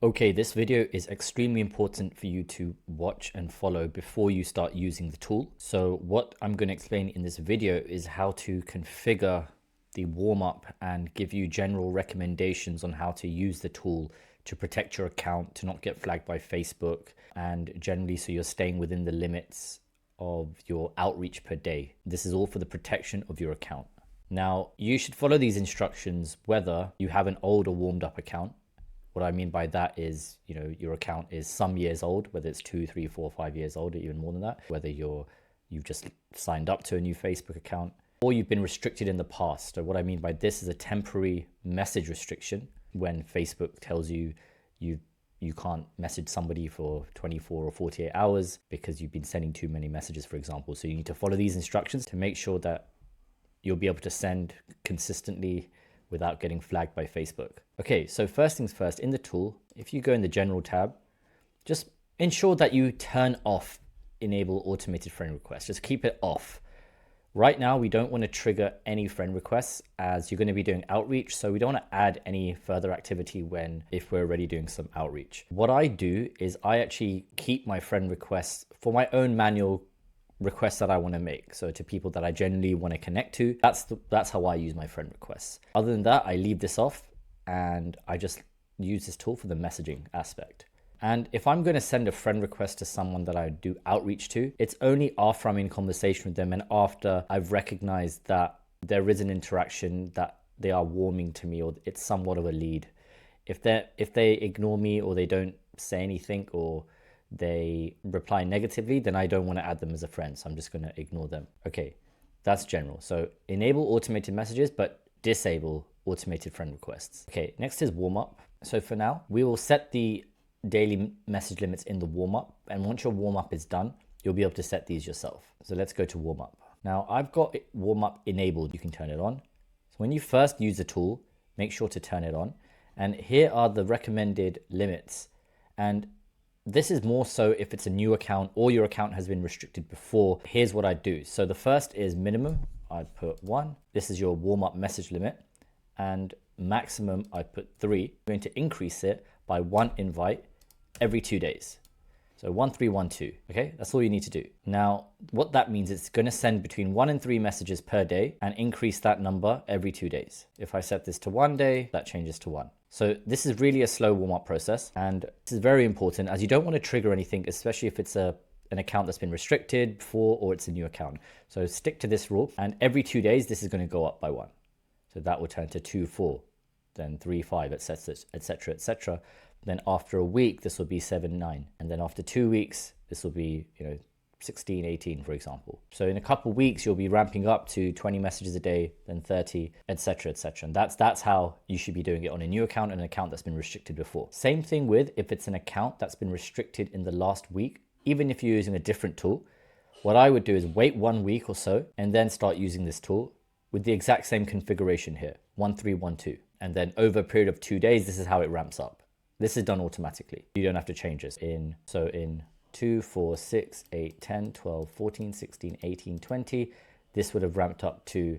Okay, this video is extremely important for you to watch and follow before you start using the tool. So what I'm going to explain in this video is how to configure the warm-up and give you general recommendations on how to use the tool to protect your account, to not get flagged by Facebook, and generally so you're staying within the limits of your outreach per day. This is all for the protection of your account. Now, you should follow these instructions whether you have an old or warmed up account. What I mean by that is, your account is some years old, whether it's 2, 3, 4, 5 years old, or even more than that, whether you've just signed up to a new Facebook account, or you've been restricted in the past. So what I mean by this is a temporary message restriction when Facebook tells you you can't message somebody for 24 or 48 hours because you've been sending too many messages, for example. So you need to follow these instructions to make sure that you'll be able to send consistently without getting flagged by Facebook. Okay, so first things first, in the tool, if you go in the general tab, just ensure that you turn off enable automated friend requests. Just keep it off. Right now, we don't want to trigger any friend requests as you're going to be doing outreach. So we don't want to add any further activity if we're already doing some outreach. What I do is I actually keep my friend requests for my own manual requests that I want to make. So to people that I generally want to connect to, that's how I use my friend requests. Other than that, I leave this off and I just use this tool for the messaging aspect. And if I'm going to send a friend request to someone that I do outreach to, it's only after I'm in conversation with them and after I've recognized that there is an interaction, that they are warming to me, or it's somewhat of a lead. If they ignore me, or they don't say anything, or they reply negatively, then I don't want to add them as a friend. So I'm just going to ignore them. Okay, that's general. So enable automated messages, but disable automated friend requests. Okay, next is warm up. So for now, we will set the daily message limits in the warm up. And once your warm up is done, you'll be able to set these yourself. So let's go to warm up. Now I've got warm up enabled. You can turn it on. So when you first use the tool, make sure to turn it on. And here are the recommended limits. And this is more so if it's a new account or your account has been restricted before. Here's what I do. So the first is minimum. I put 1. This is your warm-up message limit. And maximum, I put 3. I'm going to increase it by 1 invite every 2 days. So 1, 3, 1, 2. Okay, that's all you need to do. Now, what that means is it's going to send between 1 and 3 messages per day and increase that number every 2 days. If I set this to 1 day, that changes to 1. So this is really a slow warm-up process, and this is very important as you don't want to trigger anything, especially if it's an account that's been restricted before or it's a new account. So stick to this rule, and every 2 days this is going to go up by 1. So that will turn to 2, 4, then 3, 5, etc., etc., etc. Then after a week this will be 7, 9, and then after 2 weeks this will be 16, 18, for example. So in a couple of weeks, you'll be ramping up to 20 messages a day, then 30, etc., etc. And that's how you should be doing it on a new account and an account that's been restricted before. Same thing with if it's an account that's been restricted in the last week, even if you're using a different tool, what I would do is wait 1 week or so and then start using this tool with the exact same configuration here, 1, 3, 1, 2. And then over a period of 2 days, this is how it ramps up. This is done automatically. You don't have to change this. In 2, 4, 6, 8, 10, 12, 14, 16, 18, 20. This would have ramped up to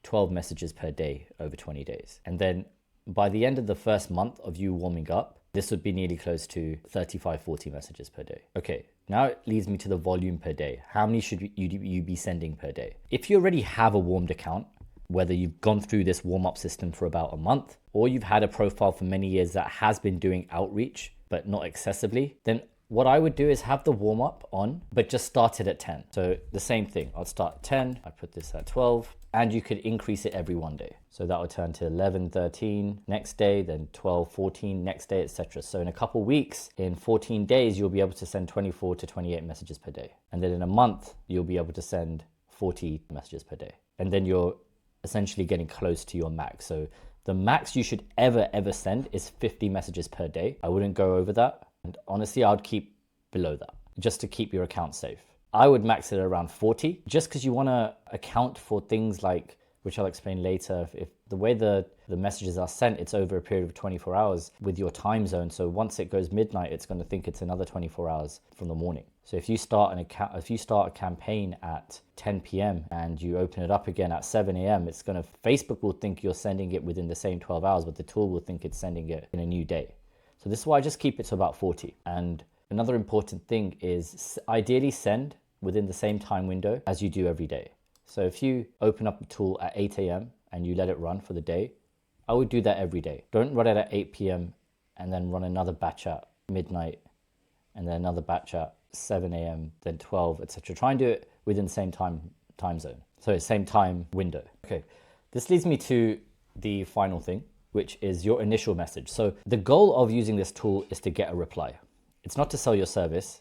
12 messages per day over 20 days. And then by the end of the first month of you warming up, this would be nearly close to 35, 40 messages per day. Okay, now it leads me to the volume per day. How many should you be sending per day? If you already have a warmed account, whether you've gone through this warm-up system for about a month, or you've had a profile for many years that has been doing outreach, but not excessively, then what I would do is have the warm-up on, but just start it at 10. So the same thing, I'll start at 10, I put this at 12, and you could increase it every 1 day. So that would turn to 11, 13 next day, then 12, 14 next day, etc. So in a couple weeks, in 14 days, you'll be able to send 24 to 28 messages per day. And then in a month, you'll be able to send 40 messages per day. And then you're essentially getting close to your max. So the max you should ever send is 50 messages per day. I wouldn't go over that. And honestly, I would keep below that just to keep your account safe. I would max it around 40 just because you want to account for things like, which I'll explain later, if the way the messages are sent, it's over a period of 24 hours with your time zone. So once it goes midnight, it's going to think it's another 24 hours from the morning. So if you start a campaign at 10 p.m. and you open it up again at 7 a.m., Facebook will think you're sending it within the same 12 hours, but the tool will think it's sending it in a new day. So this is why I just keep it to about 40. And another important thing is ideally send within the same time window as you do every day. So if you open up the tool at 8 a.m. and you let it run for the day, I would do that every day. Don't run it at 8 p.m. and then run another batch at midnight and then another batch at 7 a.m., then 12, etc. Try and do it within the same time zone. So same time window. Okay, this leads me to the final thing, which is your initial message. So the goal of using this tool is to get a reply. It's not to sell your service.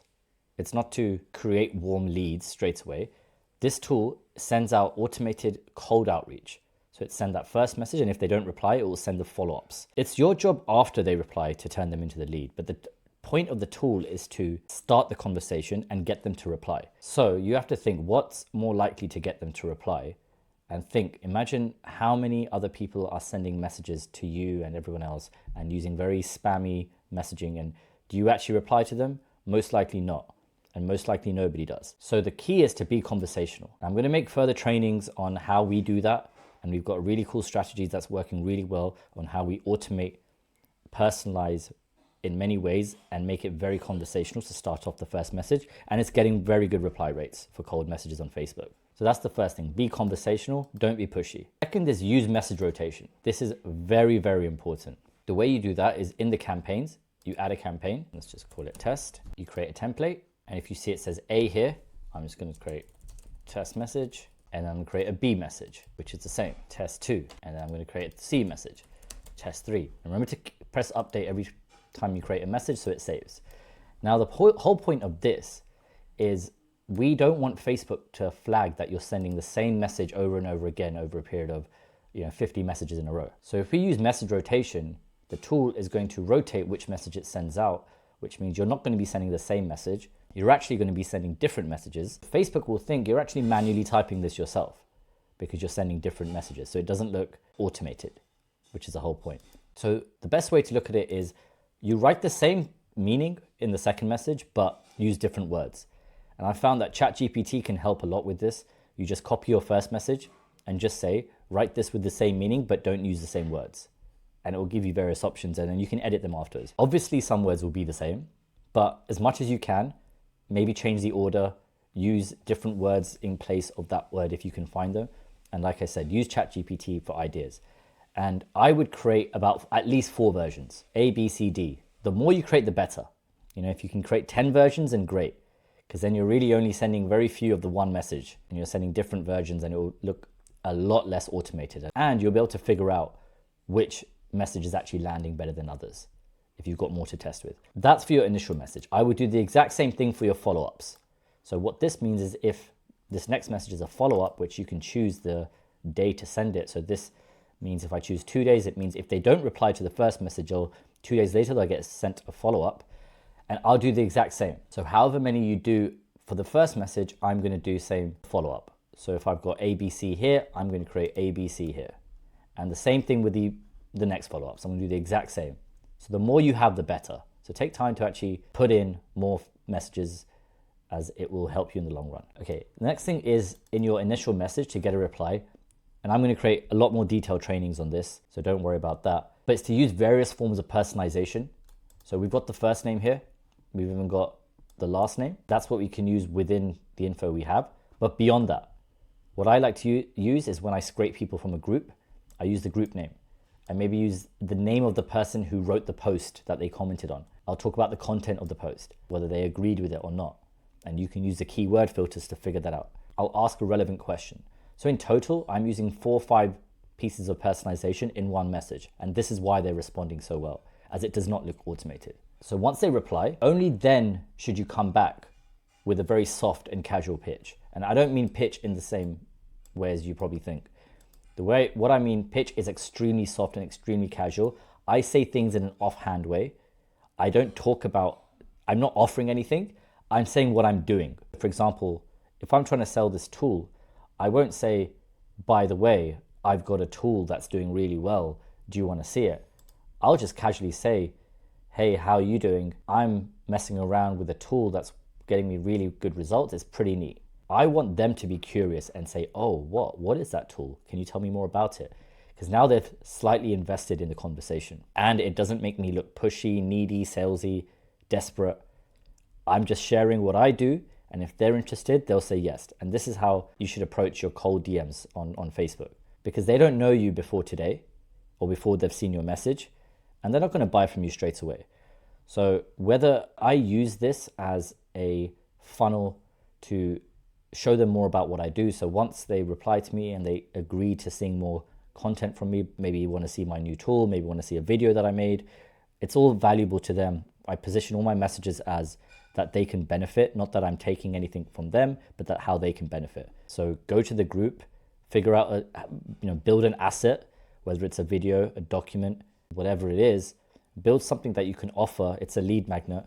It's not to create warm leads straight away. This tool sends out automated cold outreach. So it sends that first message, and if they don't reply, it will send the follow-ups. It's your job after they reply to turn them into the lead, but the point of the tool is to start the conversation and get them to reply. So you have to think what's more likely to get them to reply, and imagine how many other people are sending messages to you and everyone else and using very spammy messaging, and do you actually reply to them? Most likely not, and most likely nobody does. So the key is to be conversational. I'm going to make further trainings on how we do that, and we've got really cool strategies that's working really well on how we automate, personalize in many ways, and make it very conversational to start off the first message. And it's getting very good reply rates for cold messages on Facebook. So that's the first thing. Be conversational, don't be pushy. Second is use message rotation. This is very, very important. The way you do that is in the campaigns, you add a campaign. Let's just call it test. You create a template. And if you see it says A here, I'm just going to create test message. And I'm going to create a B message, which is the same, test 2. And then I'm going to create a C message, test 3. And remember to press update every time you create a message so it saves. Now the whole point of this is we don't want Facebook to flag that you're sending the same message over and over again over a period of 50 messages in a row. So if we use message rotation, the tool is going to rotate which message it sends out, which means you're not going to be sending the same message. You're actually going to be sending different messages. Facebook will think you're actually manually typing this yourself because you're sending different messages. So it doesn't look automated, which is the whole point. So the best way to look at it is you write the same meaning in the second message, but use different words. And I found that ChatGPT can help a lot with this. You just copy your first message and just say, write this with the same meaning, but don't use the same words. And it will give you various options, and then you can edit them afterwards. Obviously, some words will be the same, but as much as you can, maybe change the order, use different words in place of that word if you can find them. And like I said, use ChatGPT for ideas. And I would create about at least 4 versions, A, B, C, D. The more you create, the better. If you can create 10 versions, then great, because then you're really only sending very few of the one message, and you're sending different versions, and it will look a lot less automated. And you'll be able to figure out which message is actually landing better than others if you've got more to test with. That's for your initial message. I would do the exact same thing for your follow-ups. So what this means is if this next message is a follow-up, which you can choose the day to send it. So this means if I choose 2 days, it means if they don't reply to the first message, 2 days later, they'll get sent a follow-up, and I'll do the exact same. So however many you do for the first message, I'm going to do same follow-up. So if I've got ABC here, I'm going to create ABC here. And the same thing with the next follow-up. So I'm going to do the exact same. So the more you have, the better. So take time to actually put in more messages, as it will help you in the long run. Okay, the next thing is in your initial message to get a reply. And I'm going to create a lot more detailed trainings on this, so don't worry about that. But it's to use various forms of personalization. So we've got the first name here. We've even got the last name. That's what we can use within the info we have. But beyond that, what I like to use is when I scrape people from a group, I use the group name. I maybe use the name of the person who wrote the post that they commented on. I'll talk about the content of the post, whether they agreed with it or not. And you can use the keyword filters to figure that out. I'll ask a relevant question. So in total, I'm using 4 or 5 pieces of personalization in one message. And this is why they're responding so well, as it does not look automated. So once they reply, only then should you come back with a very soft and casual pitch. And I don't mean pitch in the same way as you probably think. What I mean pitch is extremely soft and extremely casual. I say things in an offhand way. I don't talk about, I'm not offering anything. I'm saying what I'm doing. For example, if I'm trying to sell this tool, I won't say, by the way, I've got a tool that's doing really well. Do you want to see it? I'll just casually say, hey, how are you doing? I'm messing around with a tool that's getting me really good results. It's pretty neat. I want them to be curious and say, oh, what is that tool? Can you tell me more about it? Because because now they've slightly invested in the conversation, and it doesn't make me look pushy, needy, salesy, desperate. I'm just sharing what I do, and if they're interested, they'll say yes. And this is how you should approach your cold DMs on Facebook, because they don't know you before today or before they've seen your message, and they're not going to buy from you straight away. So whether I use this as a funnel to show them more about what I do, so once they reply to me and they agree to seeing more content from me, maybe you want to see my new tool, maybe you want to see a video that I made, it's all valuable to them. I position all my messages as that they can benefit, not that I'm taking anything from them, but that how they can benefit. So go to the group, figure out, build an asset, whether it's a video, a document, whatever it is, build something that you can offer. It's a lead magnet,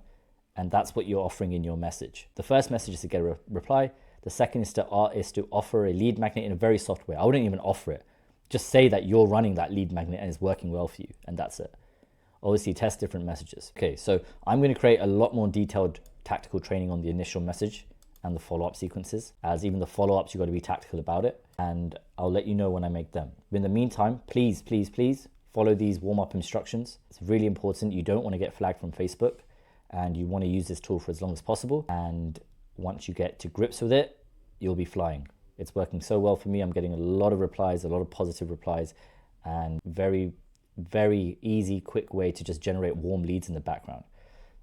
and that's what you're offering in your message. The first message is to get a reply. The second is to offer a lead magnet in a very soft way. I wouldn't even offer it. Just say that you're running that lead magnet and it's working well for you, and that's it. Obviously, test different messages. Okay, so I'm going to create a lot more detailed tactical training on the initial message and the follow-up sequences, as even the follow-ups, you've got to be tactical about it, and I'll let you know when I make them. In the meantime, please follow these warm-up instructions. It's really important. You don't want to get flagged from Facebook, and you want to use this tool for as long as possible. And once you get to grips with it, you'll be flying. It's working so well for me. I'm getting a lot of replies, a lot of positive replies, and very, very easy, quick way to just generate warm leads in the background.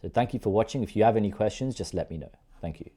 So thank you for watching. If you have any questions, just let me know. Thank you.